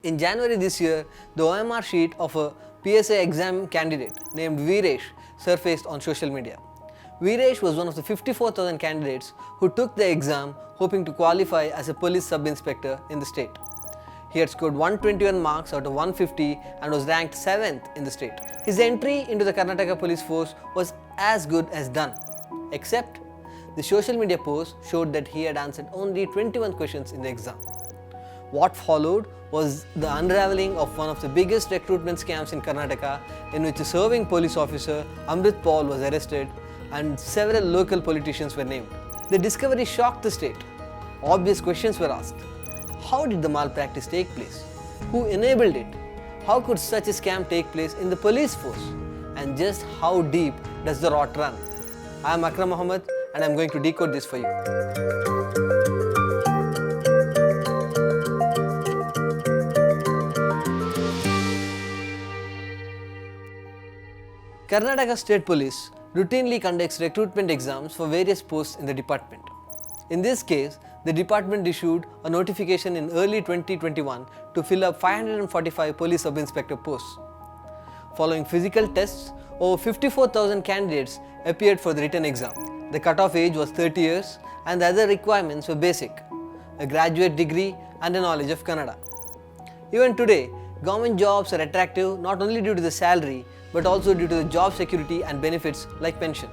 In January this year, the OMR sheet of a PSI exam candidate named Veeresh surfaced on social media. Veeresh was one of the 54,000 candidates who took the exam hoping to qualify as a police sub-inspector in the state. He had scored 121 marks out of 150 and was ranked 7th in the state. His entry into the Karnataka police force was as good as done, except the social media post showed that he had answered only 21 questions in the exam. What followed was the unraveling of one of the biggest recruitment scams in Karnataka, in which a serving police officer, Amrit Paul, was arrested and several local politicians were named. The discovery shocked the state. Obvious questions were asked. How did the malpractice take place? Who enabled it? How could such a scam take place in the police force? And just how deep does the rot run? I am Akram Mohammed and I am going to decode this for you. Karnataka State Police routinely conducts recruitment exams for various posts in the department. In this case, the department issued a notification in early 2021 to fill up 545 police sub-inspector posts. Following physical tests, over 54,000 candidates appeared for the written exam. The cutoff age was 30 years and the other requirements were basic: a graduate degree and a knowledge of Kannada. Even today, government jobs are attractive not only due to the salary but also due to the job security and benefits like pension.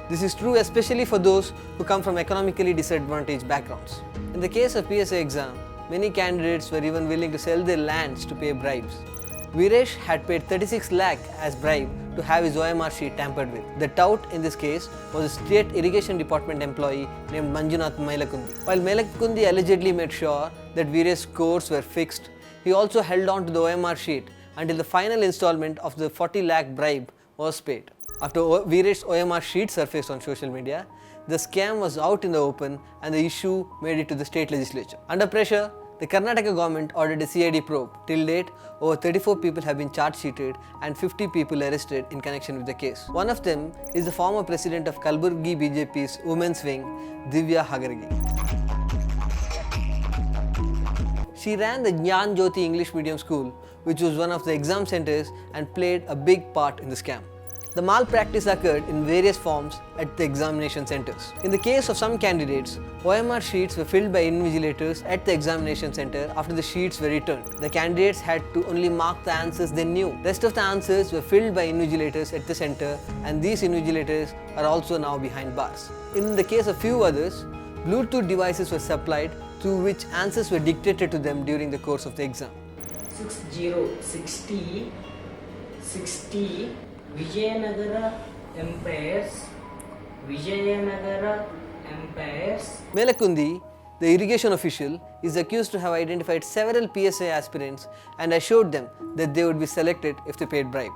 This is true especially for those who come from economically disadvantaged backgrounds. In the case of PSI exam, many candidates were even willing to sell their lands to pay bribes. Veeresh had paid 36 lakh as bribe to have his OMR sheet tampered with. The tout in this case was a state irrigation department employee named Manjunath Mailakundi. While Mailakundi allegedly made sure that Veeresh's scores were fixed, he also held on to the OMR sheet until the final installment of the 40 lakh bribe was paid. After Veeresh's OMR sheet surfaced on social media, the scam was out in the open and the issue made it to the state legislature. Under pressure, the Karnataka government ordered a CID probe. Till date, over 34 people have been charge sheeted and 50 people arrested in connection with the case. One of them is the former president of Kalburgi BJP's women's wing, Divya Hagargi. She ran the Jnana Jyoti English medium school, which was one of the exam centers and played a big part in the scam. The malpractice occurred in various forms at the examination centers. In the case of some candidates, OMR sheets were filled by invigilators at the examination center after the sheets were returned. The candidates had to only mark the answers they knew. Rest of the answers were filled by invigilators at the center, and these invigilators are also now behind bars. In the case of few others, Bluetooth devices were supplied through which answers were dictated to them during the course of the exam. 60 Vijayanagara empires. Mailakundi, the irrigation official, is accused to have identified several PSI aspirants and assured them that they would be selected if they paid bribe.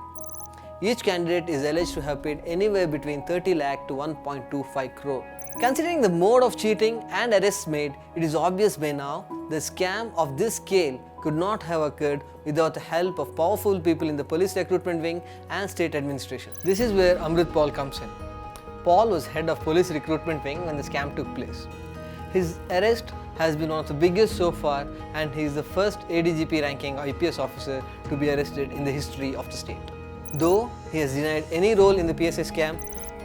Each candidate is alleged to have paid anywhere between 30 lakh to 1.25 crore. Considering the mode of cheating and arrests made, it is obvious by now the scam of this scale could not have occurred without the help of powerful people in the police recruitment wing and state administration. This is where Amrit Paul comes in. Paul was head of police recruitment wing when the scam took place. His arrest has been one of the biggest so far, and he is the first ADGP ranking IPS officer to be arrested in the history of the state. Though he has denied any role in the PSI scam,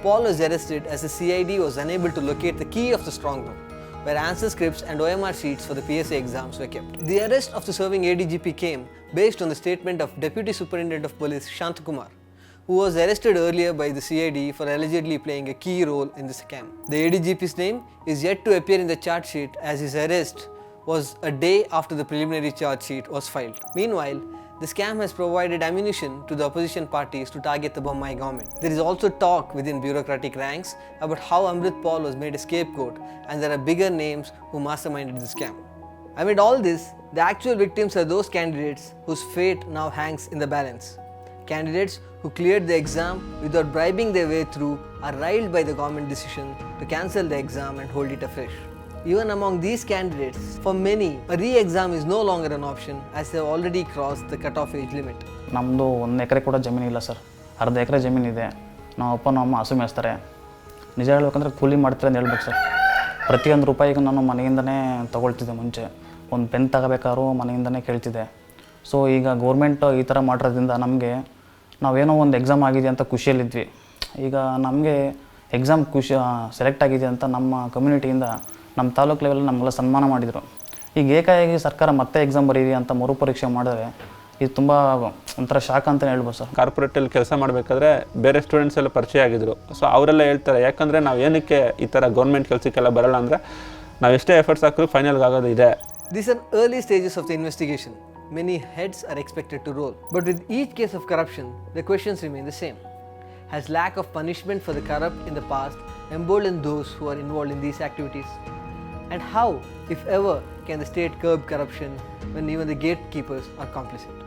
Paul was arrested as the CID was unable to locate the key of the strong room, where answer scripts and OMR sheets for the PSI exams were kept. The arrest of the serving ADGP came based on the statement of Deputy Superintendent of Police Shantakumar, who was arrested earlier by the CID for allegedly playing a key role in the scam. The ADGP's name is yet to appear in the charge sheet, as his arrest was a day after the preliminary charge sheet was filed. Meanwhile, the scam has provided ammunition to the opposition parties to target the Bommai government. There is also talk within bureaucratic ranks about how Amrit Paul was made a scapegoat, and there are bigger names who masterminded the scam. Amid all this, the actual victims are those candidates whose fate now hangs in the balance. Candidates who cleared the exam without bribing their way through are riled by the government decision to cancel the exam and hold it afresh. Even among these candidates, for many, a re-exam is no longer an option as they have already crossed the cut-off age limit. ನಮ್ಮದು 1 ಎಕರೆ ಕೂಡ ಜಮೀನಿಲ್ಲ sir. ಅರ್ಧ ಎಕರೆ ಜಮೀನಿದೆ. ನಮ್ಮ ಅಪ್ಪ ನಮ್ಮ ಅಮ್ಮ ಹಸು ಮೇಯಿಸ್ತಾರೆ. ನಿಜ ಹೇಳ್ಬೇಕಂದ್ರೆ ಕೂಲಿ ಮಾಡ್ತಾರೆ ಅಂತ ಹೇಳ್ಬೇಕು ಸರ್. ಪ್ರತಿಯೊಂದು ರೂಪಾಯಿಗೂ ನಾನು ಮನೆಯಿಂದನೇ ತಗೊಳ್ತಿದ್ದೆ ಮುಂಚೆ. ಒಂದು ಪೆನ್ ತಗೋಬೇಕಾದ್ರೂ ಮನೆಯಿಂದನೇ ಕೇಳ್ತಿದ್ದೆ. ಸೊ ಈಗ ಗೌರ್ಮೆಂಟ್ ಈ ಥರ ಮಾಡಿರೋದ್ರಿಂದ ನಮಗೆ ನಾವೇನೋ ಒಂದು ಎಕ್ಸಾಮ್ ಆಗಿದೆ ಅಂತ ಖುಷಿಯಲ್ಲಿದ್ವಿ. ಈಗ ನಮಗೆ ಎಕ್ಸಾಮ್ ಸೆಲೆಕ್ಟ್ ಆಗಿದೆ ಅಂತ ನಮ್ಮ ಕಮ್ಯುನಿಟಿಯಿಂದ ನಮ್ಮ ತಾಲೂಕು ಲೆವೆಲಲ್ಲಿ ನಮಗೆಲ್ಲ ಸನ್ಮಾನ ಮಾಡಿದರು. ಈಗ ಏಕಾಏಕಿ ಸರ್ಕಾರ ಮತ್ತೆ ಎಕ್ಸಾಮ್ ಬರೀರಿ ಅಂತ ಮರುಪರೀಕ್ಷೆ ಮಾಡಿದ್ರೆ ಇದು ತುಂಬ ಒಂಥರ ಶಾಕ್ ಅಂತಲೇ ಹೇಳ್ಬೋದು ಸರ್. ಕಾರ್ಪೊರೇಟಲ್ಲಿ ಕೆಲಸ ಮಾಡಬೇಕಾದ್ರೆ ಬೇರೆ ಸ್ಟೂಡೆಂಟ್ಸ್ ಎಲ್ಲ ಪರಿಚಯ ಆಗಿದ್ರು. ಸೊ ಅವರೆಲ್ಲ ಹೇಳ್ತಾರೆ, ಯಾಕಂದರೆ ನಾವು ಏನಕ್ಕೆ ಈ ಥರ ಗೌರ್ಮೆಂಟ್ ಕೆಲಸಕ್ಕೆಲ್ಲ ಬರಲ್ಲ ಅಂದರೆ ನಾವು ಎಷ್ಟೇ ಎಫರ್ಟ್ಸ್ ಹಾಕಿದ್ರು ಫೈನಲ್ಗೆ ಆಗೋದು ಇದೆ. These are early stages of the investigation. Many heads are expected to roll. But with each case of corruption, the questions remain the same. Has lack of punishment for the corrupt in the past emboldened those who are involved in these activities? And how, if ever, can the state curb corruption when even the gatekeepers are complicit?